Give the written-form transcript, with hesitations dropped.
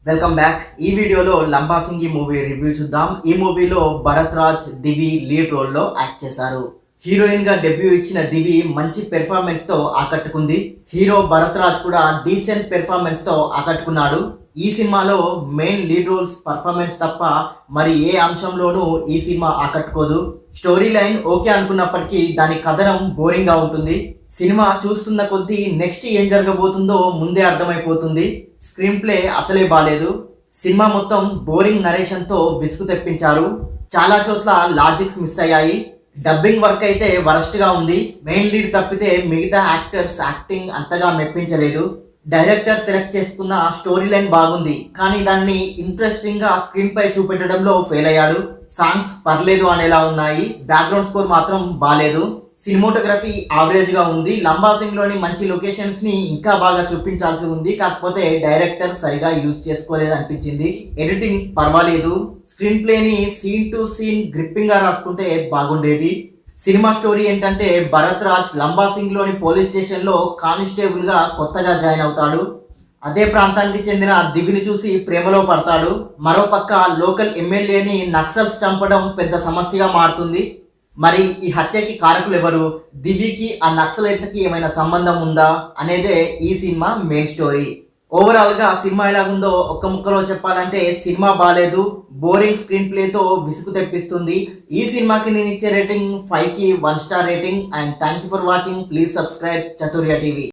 Welcome back. ఈ వీడియోలో లంబా సింగి movie review చూద్దాం. ఈ మూవీలో భరత్ రాజ్, దివి లీడ్ రోల్లో యాక్ట్ చేశారు. హీరోయిన్ గా డెబ్యూ ఇచ్చిన దివి మంచి పెర్ఫార్మెన్స్ తో ఆకట్టుకుంది. హీరో భరత్ రాజ్ కూడా డీసెంట్ పెర్ఫార్మెన్స్ తో ఆకట్టుకున్నాడు. ఈ సినిమాలో మెయిన్ లీడ్ రోల్స్ పర్ఫార్మెన్స్ తప్ప మరి ఏ అంశంలోనూ ఈ సినిమా ఆకట్టుకోదు. స్టోరీ లైన్ ఓకే అనుకున్నప్పటికీ దాని కథనం బోరింగ్ గా ఉంటుంది. సినిమా చూస్తున్న కొద్దీ నెక్స్ట్ ఏం జరగబోతుందో ముందే అర్థమైపోతుంది. స్క్రీన్ ప్లే అసలే బాలేదు. సినిమా మొత్తం బోరింగ్ నరేషన్తో విసుగు తెప్పించారు. చాలా చోట్ల లాజిక్స్ మిస్ అయ్యాయి. డబ్బింగ్ వర్క్ అయితే వరస్ట్గా ఉంది. మెయిన్ లీడ్ తప్పితే మిగతా యాక్టర్స్ యాక్టింగ్ అంతగా మెప్పించలేదు. డైరెక్టర్ సెలెక్ట్ చేసుకున్న స్టోరీ లైన్ బాగుంది, కానీ దాన్ని ఇంట్రెస్టింగ్ గా స్క్రీన్ పై చూపెట్టడంలో ఫెయిల్ అయ్యాడు. సాంగ్స్ పర్లేదు అనేలా ఉన్నాయి. బ్యాక్గ్రౌండ్ స్కోర్ మాత్రం బాలేదు. సినిమోటోగ్రఫీ యావరేజ్ గా ఉంది. లంబా సింగ్ లోని మంచి లొకేషన్స్ ని ఇంకా బాగా చూపించాల్సి ఉంది, కాకపోతే డైరెక్టర్ సరిగా యూజ్ చేసుకోలేదు అనిపించింది. ఎడిటింగ్ పర్వాలేదు. స్క్రీన్ ప్లేని సీన్ టు సీన్ గ్రిప్పింగ్ గా రాసుకుంటే బాగుండేది. సినిమా స్టోరీ ఏంటంటే భరత్ రాజ్ లంబా సింగ్ లోని పోలీస్ స్టేషన్ లో కానిస్టేబుల్ గా కొత్తగా జాయిన్ అవుతాడు. అదే ప్రాంతానికి చెందిన దివిని చూసి ప్రేమలో పడతాడు. మరోపక్క లోకల్ ఎమ్మెల్యేని నక్సల్స్ చంపడం పెద్ద సమస్యగా మారుతుంది. మరి ఈ హత్యకి కారకులు ఎవరు? దివికి ఆ నక్సలైట్లకి ఏమైనా సంబంధం ఉందా అనేదే ఈ సినిమా మెయిన్ స్టోరీ. ఓవరాల్ గా సినిమా ఎలాగుందో ఒక్క ముక్కలో చెప్పాలంటే సినిమా బాలేదు. బోరింగ్ స్క్రీన్ ప్లేతో విసుగు తెప్పిస్తుంది. ఈ సినిమాకి నేను ఇచ్చే రేటింగ్ 5కి 1 star rating. And thank you for watching. Please subscribe చతుర్య TV.